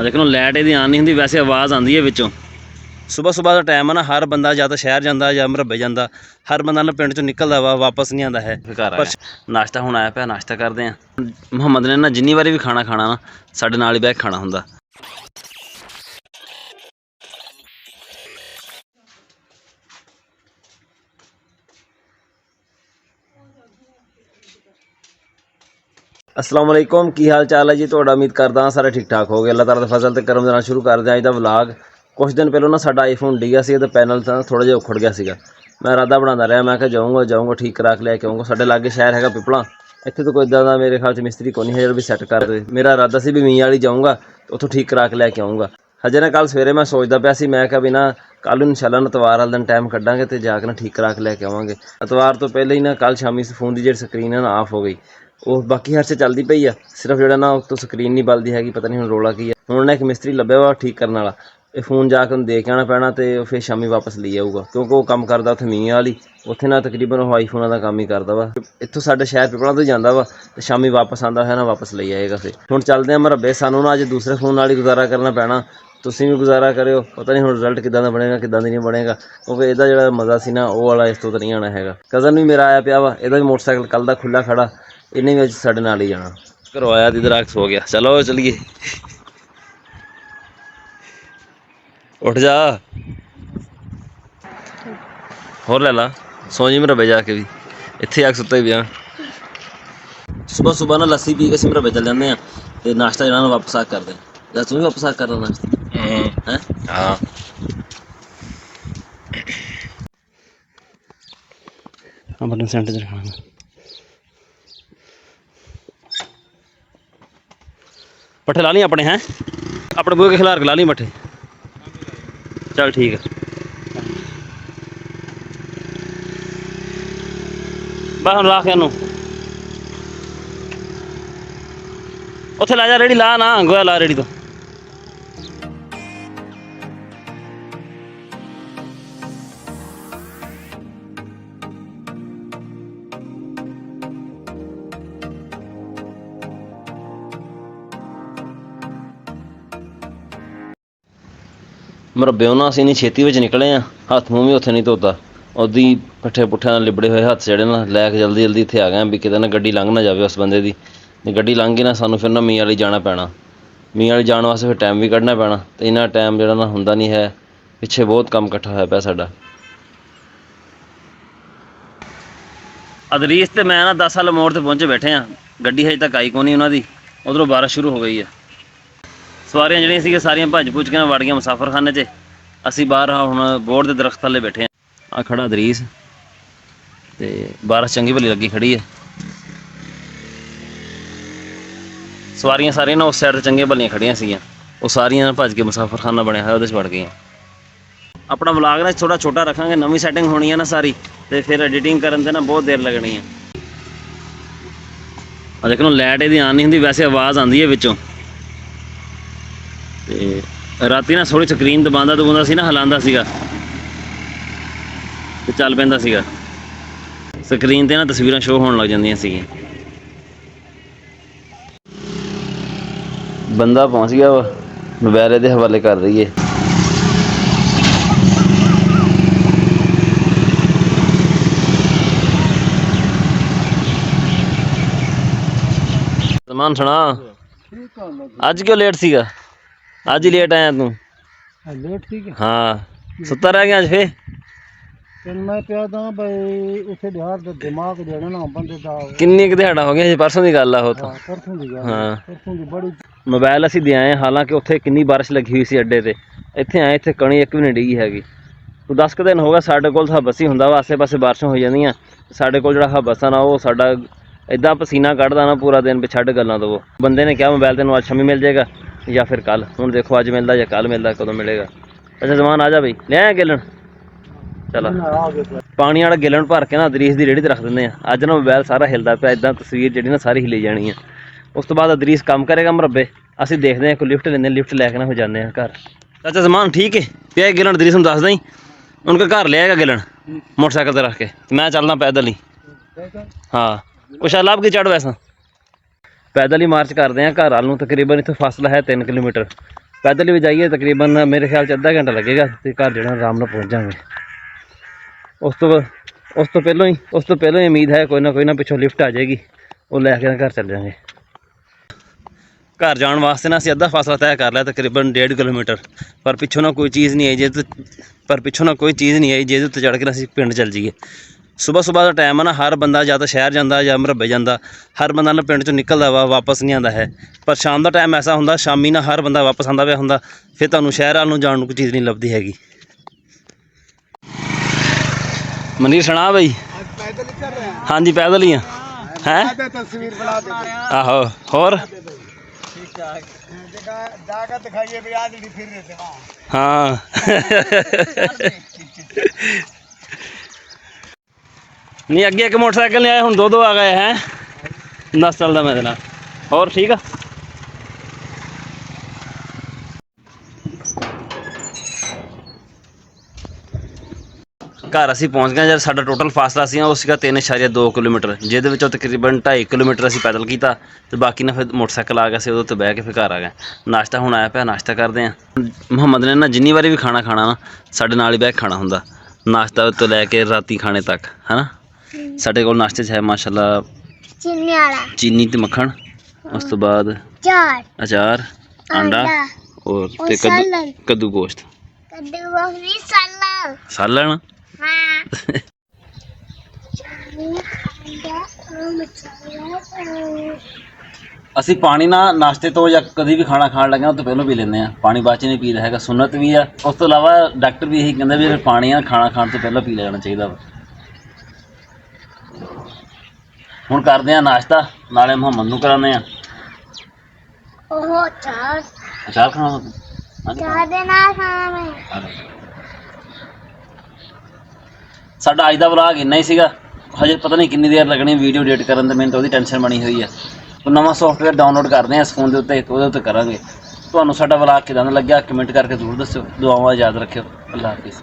लेकिन लाइट यदि आन नहीं होंगी वैसे आवाज़ आती है विचों। सुबह सुबह का टाइम है ना, हर बंदा या तो शहर जाता या मरबे जाता, हर बंदा ना पिंड चों निकलदा वा, वापस नहीं आता है घर। पर नाश्ता हुण आया पिया, नाश्ता करते हैं। मुहम्मद ने ना जिन्नी बारी भी खाना खाना ना साडे नाल ही बैठ खाना हुंदा। अस्सलाम वालेकुम, की हाल चाल है जी तुहाडा? उम्मीद करदा हाँ सारे ठीक ठाक हो गए। अल्लाह ताला दा फजल ते करम दे नाल शुरू करदे अज दा व्लॉग। कुछ दिन पहलों ना साडा आईफोन डिग्गा सी ते पैनल तो थोड़ा जिहा उखड़ गया सीगा। मैं इरादा बनाता रहा, मैं जाऊँगा ठीक करा के लैके आऊँगा। साडे लागे शहर हैगा पिपला, इत्थे तो कोई इदां दा मेरे ख्याल च मिस्त्री कोई नहीं है भी सैट कर दे। मेरा इरादा सी भी मीं वाली जाऊँगा उत्थों ठीक करा के लैके आऊँगा। हजे ना कल सवेरे मैं सोचदा पिया सी, मैं कहा भी ना कल इंशाअल्लाह इतवार वाले दिन टाइम कड्डांगे तो जाके ना ठीक करा के लैके आवांगे। इतवार तो पहले ही ना कल शामी फोन की जी स्क्रीन है ना ऑफ हो गई, वो बाकी हर से चलती पई आ, सिर्फ जो ना तो स्क्रीन नहीं बलती हैगी। पता नहीं हुण रोला की है। हुण ना एक मिस्त्री लभ्या वा ठीक करने वाला, ये फोन जाके उन्हें दे के आना पैना तो फिर शामी वापस ले आऊगा, क्योंकि वो काम करता उत्थे मीं वाली, उत्थे ना तकरीबन वो आईफोन का काम ही करता वा। इत्थों साडे शहर पिपला तो जाता वा तो शामी वापस आंदा है ना वापस ले आएगा। फिर हुण चलते हैं मरबे, सानू ना अज दूसरे फोन नाल ही गुजारा करना पैना। तुसीं भी गुजारा करियो, पता नहीं हुण रिजल्ट किदां दा बनेगा किदां दा नहीं बनेगा, क्योंकि इहदा जिहड़ा मज़ा सी ना वो वाला इस तो नहीं आना हैगा। कज़न भी मेरा आया पिया वा, इहदा भी मोटरसाइकिल कल दा खुला खड़ा, इन्हें भी अज साडे नाल ही जाना। करवाया इधर आके सो गया। चलो चलिए, उठ जा होर लै ला, सो जी मरबे जाके भी, इत्थे आके सुत्ता ही पिया। सुबह सुबह ना लस्सी पी के असीं मरबे चल जाते हैं तो नाश्ता जो वापस आ करते हैं। या तू भी वापस आ कर नाश्ता है? हाँ बटन सेंटर च रखना। पट्ठे ला ली अपने हैं, अपने बूहे के खिलार के ला ली पट्ठे। चल ठीक है, बस हम ला के उत्थे ला जा, रेड़ी ला ना, गोया ला रेड़ी तो। मरबेओ ना असीं छेती विच निकले हैं, हत्थ मूँह भी उत्थे नहीं धोता, उदी पट्ठे पुट्ठे नाल लिबड़े हुए हत्थ जेहड़े ना लैके जल्दी जल्दी इत्थे आ गए भी किते ना गड्डी लंघ ना जाए उस बंदे दी। जे गड्डी लंघ गई ना सानू फिर ना मीं वाली जाना पैना, मीं वाली जाने वास्ते फिर टाइम भी कड्ढना पैना, तो इन्ना टाइम जिहड़ा ना हुंदा नहीं है। पिछे बहुत काम इकट्ठा होया पिया साडा। अदरीस ते मैं ना 10 साल मोड़ ते पहुंचे बैठे हैं, गड्डी हजे तक आई को नहीं उन्हों दी। उधरों बारिश शुरू हो गई है, सवारियां जिहड़ियां सी सारियां भज भुज के वड़ गईयां मुसाफर खाने च। असीं बाहर हुण बोर्ड के दरख्त थल्ले बैठे हैं। आ खड़ा अदरीस ते बारिश चंगी भली लगी खड़ी है। सवारियां सारियां ना उस साइड ते चंगियां भलियां खड़ियां सीगियां, वो सारियां भज के मुसाफर खाना बनया है उहदे च वड़ गईयां। अपना व्लॉग ना थोड़ा छोटा रखांगे, नवीं सैटिंग होनी है ना सारी, तो फिर एडिटिंग करन ते ना बहुत देर लगनी है। लेकिन लाइट यदि आन नहीं होंगी वैसे आवाज़ आती है विचों। राती ना थोड़ी स्क्रीन दबांदा दबूंदा सी ना, हिलांदा सीगा ते चल पैंदा सीगा, स्क्रीन ते ना तस्वीरां शो होने लग जांदियां सीगियां। बंदा पहुंच गया वा, मोबाइल दे हवाले कर रही है। समान सुना, अज क्यों लेट सीगा? अज ही लेट आया तू? लेट ठीक है। हाँ सुता रह गया अज फिर? मैं पिया दा भाई उसे दिहाड़ दा दिमाग जेड़ा ना बंदे दा किन्नी क दिहाड़ा हो गया? परसों की गल आ हो तो। परसों दी गल, हाँ परसों दी बड़ी। मोबाइल असीं दे आए, हालांकि उत्थे किन्नी बारिश लगी हुई सी अड्डे ते, इत्थे आए इत्थे कणी एक भी नहीं डिगी हैगी। 10 क दिन हो गया साडे कोल हबस ही हुंदा वा, आसे पासे बारिशां हो जांदियां, साडे कोल जिहड़ा हबस आ ना वो साडा इदां पसीना कढ़दा ना पूरा दिन, भी छड्ड गल्लां तो वो बंदे ने कहा मोबाइल तेनों अज शामी मिल जाएगा या फिर कल। हुण देखो अज मिलदा या कल मिलदा, कदों मिलेगा। अच्छा जमान आ जा बई, ले आया गिलन? चलो पानी वाला गिलन भर के ना अदरीस की रेहड़ी ते रख दिंदे आ। अज ना मोबाइल सारा हिलदा पिया, इदां तस्वीर जिहड़ी ना सारी हिली जानी है। उस तो बाद अदरीस काम करेगा मरबे, असीं देखते हैं कोई लिफ्ट लेंदे, लिफ्ट लैके ना हो जाते हैं घर। चाचा जमान ठीक है पिया गिलन? अदरीस नूं दस दई उनका घर ले आएगा गिलन मोटरसाइकिल ते रख के, मैं चलना पैदल ही। हाँ कुछ लाभ की चढ़, वैसा पैदल ही मार्च करते हैं घर वाल नूं। तकरीबन इत्थों फासला है 3 किलोमीटर, ਪੈਦਲ ਵੀ ਜਾਈਏ ਤਕਰੀਬਨ ਮੇਰੇ ਖਿਆਲ 'ਚ ਅੱਧਾ ਘੰਟਾ ਲੱਗੇਗਾ ਤੇ ਘਰ ਜਿਹੜਾ ਆਰਾਮ ਨਾਲ ਪਹੁੰਚ ਜਾਵਾਂਗੇ। ਉਸ ਤੋਂ ਪਹਿਲਾਂ ਹੀ ਉਮੀਦ ਹੈ ਕੋਈ ਨਾ ਪਿੱਛੋਂ ਲਿਫਟ ਆ ਜਾਏਗੀ, ਉਹ ਲੈ ਕੇ ਘਰ ਚੱਲ ਜਾਵਾਂਗੇ। ਘਰ ਜਾਣ ਵਾਸਤੇ ਨਾ ਅਸੀਂ ਅੱਧਾ ਫਾਸਲਾ ਤੈਅ ਕਰ ਲਿਆ ਤਕਰੀਬਨ 1.5 ਕਿਲੋਮੀਟਰ, ਪਰ ਪਿੱਛੋਂ ਨਾ ਕੋਈ ਚੀਜ਼ ਨਹੀਂ ਆਈ ਜਿਹਦੇ ਉੱਤੇ ਚੜ੍ਹ ਕੇ ਅਸੀਂ ਪਿੰਡ ਚੱਲ ਜਾਈਏ। ਸੁਬਾਹ ਦਾ ਟਾਈਮ ਆ ਨਾ, ਹਰ ਬੰਦਾ ਜਾਂ ਤਾਂ ਸ਼ਹਿਰ ਜਾਂਦਾ ਜਾਂ ਮਰਬੇ ਜਾਂਦਾ, ਹਰ ਬੰਦਾ ਨਾ ਪਿੰਡ 'ਚੋਂ ਨਿਕਲਦਾ ਵਾ, ਵਾਪਸ ਨਹੀਂ ਆਉਂਦਾ ਹੈ। ਪਰ ਸ਼ਾਮ ਦਾ ਟਾਈਮ ਐਸਾ ਹੁੰਦਾ, ਸ਼ਾਮੀ ਨਾ ਹਰ ਬੰਦਾ ਵਾਪਸ ਆਉਂਦਾ ਪਿਆ ਹੁੰਦਾ, ਫਿਰ ਤੁਹਾਨੂੰ ਸ਼ਹਿਰ ਵੱਲ ਨੂੰ ਜਾਣ ਨੂੰ ਕੋਈ ਚੀਜ਼ ਨਹੀਂ ਲੱਭਦੀ ਹੈਗੀ। ਮਨੀਰ ਸੁਣਾ ਬਈ। ਹਾਂਜੀ ਪੈਦਲ ਹੀ ਆ। ਹੈ तस्वीर बना देते ਆਹੋ ਹੋਰ जाकर दिखाइए भी आज फिर देते ਹਾਂ ਨਹੀਂ ਅੱਗੇ ਇੱਕ ਮੋਟਰਸਾਈਕਲ ਨਹੀਂ ਆਇਆ, ਹੁਣ ਦੋ ਆ ਗਏ ਹੈ। 10 ਚੱਲਦਾ ਮੈਂ ਇਹਦੇ ਨਾਲ। ਹੋਰ ਠੀਕ ਆ। ਘਰ ਅਸੀਂ ਪਹੁੰਚ ਗਏ। ਜਦ ਸਾਡਾ ਟੋਟਲ ਫਾਸਲਾ ਸੀ ਉਹ ਸੀਗਾ 3.2 ਕਿਲੋਮੀਟਰ, ਜਿਹਦੇ ਵਿੱਚੋਂ ਤਕਰੀਬਨ 2.5 ਕਿਲੋਮੀਟਰ ਅਸੀਂ ਪੈਦਲ ਕੀਤਾ ਤੇ ਬਾਕੀ ਨਾ ਫਿਰ ਮੋਟਰਸਾਈਕਲ ਆ ਗਿਆ ਸੀ, ਉਹਦੇ ਉੱਤੇ ਬਹਿ ਕੇ ਫਿਰ ਘਰ ਆ ਗਏ। ਨਾਸ਼ਤਾ ਹੁਣ ਆਇਆ ਪਿਆ, ਨਾਸ਼ਤਾ ਕਰਦੇ ਹਾਂ। ਮੁਹੰਮਦ ਨੇ ਨਾ ਜਿੰਨੀ ਵਾਰੀ ਵੀ ਖਾਣਾ ਨਾ ਸਾਡੇ ਨਾਲ ਹੀ ਬਹਿ ਕੇ ਖਾਣਾ ਹੁੰਦਾ, ਨਾਸ਼ਤਾ ਤੋਂ ਲੈ ਕੇ ਰਾਤੀ ਖਾਣੇ ਤੱਕ, ਹੈ ਨਾ। ਸਾਡੇ ਕੋਲ ਨਾਸ਼ਤੇ 'ਚ ਹੈ ਮਾਸ਼ਾਅੱਲਾ ਚੀਨੀ ਤੇ ਮੱਖਣ, ਉਸ ਤੋਂ ਬਾਅਦ ਅਚਾਰ, ਆਂਡਾ ਔਰ ਤੇ ਕੱਦੂ ਗੋਸ਼ਤ, ਸਾਲਣ। ਅਸੀਂ ਪਾਣੀ ਨਾ ਨਾਸ਼ਤੇ ਤੋਂ ਜਾਂ ਕਦੀ ਵੀ ਖਾਣਾ ਖਾਣ ਲੱਗੇ ਉਹ ਤੋਂ ਪਹਿਲਾਂ ਪੀ ਲੈਂਦੇ ਹਾਂ, ਪਾਣੀ ਬਾਅਦ 'ਚ ਨਹੀਂ ਪੀਦਾ ਹੈਗਾ, ਸੁਨਨਤ ਵੀ ਆ। ਉਸ ਤੋਂ ਇਲਾਵਾ ਡਾਕਟਰ ਵੀ ਇਹੀ ਕਹਿੰਦੇ ਵੀ ਪਾਣੀ ਆ ਖਾਣਾ ਖਾਣ ਤੋਂ ਪਹਿਲਾਂ ਪੀ ਲੈਣਾ ਚਾਹੀਦਾ ਵਾ। ਹੁਣ ਕਰਦੇ ਹਾਂ ਨਾਸ਼ਤਾ, ਨਾਲੇ ਮੁਹੰਮਦ ਨੂੰ ਕਰਾਉਂਦੇ ਹਾਂ ਅਚਾਰ ਖਾਣਾ। ਸਾਡਾ ਅੱਜ ਦਾ ਵਲੌਗ ਇੰਨਾ ਹੀ ਸੀਗਾ। ਹਜੇ ਪਤਾ ਨਹੀਂ ਕਿੰਨੀ ਦੇਰ ਲੱਗਣੀ ਵੀਡੀਓ ਐਡਿਟ ਕਰਨ ਤੇ, ਮੈਨੂੰ ਤਾਂ ਉਹਦੀ ਟੈਨਸ਼ਨ ਬਣੀ ਹੋਈ ਹੈ। ਨਵਾਂ ਸੌਫਟਵੇਅਰ ਡਾਊਨਲੋਡ ਕਰਦੇ ਹਾਂ ਇਸ ਫੋਨ ਦੇ ਉੱਤੇ, ਉਹਦੇ ਉੱਤੇ ਕਰਾਂਗੇ। ਤੁਹਾਨੂੰ ਸਾਡਾ ਵਲੌਗ ਕਿਦਾਂ ਦਾ ਲੱਗਿਆ ਕਮੈਂਟ ਕਰਕੇ ਜ਼ਰੂਰ ਦੱਸਿਓ। ਦੁਆਵਾਂ ਯਾਦ ਰੱਖਿਓ। ਅੱਲਾ ਹਾਫਿਜ਼।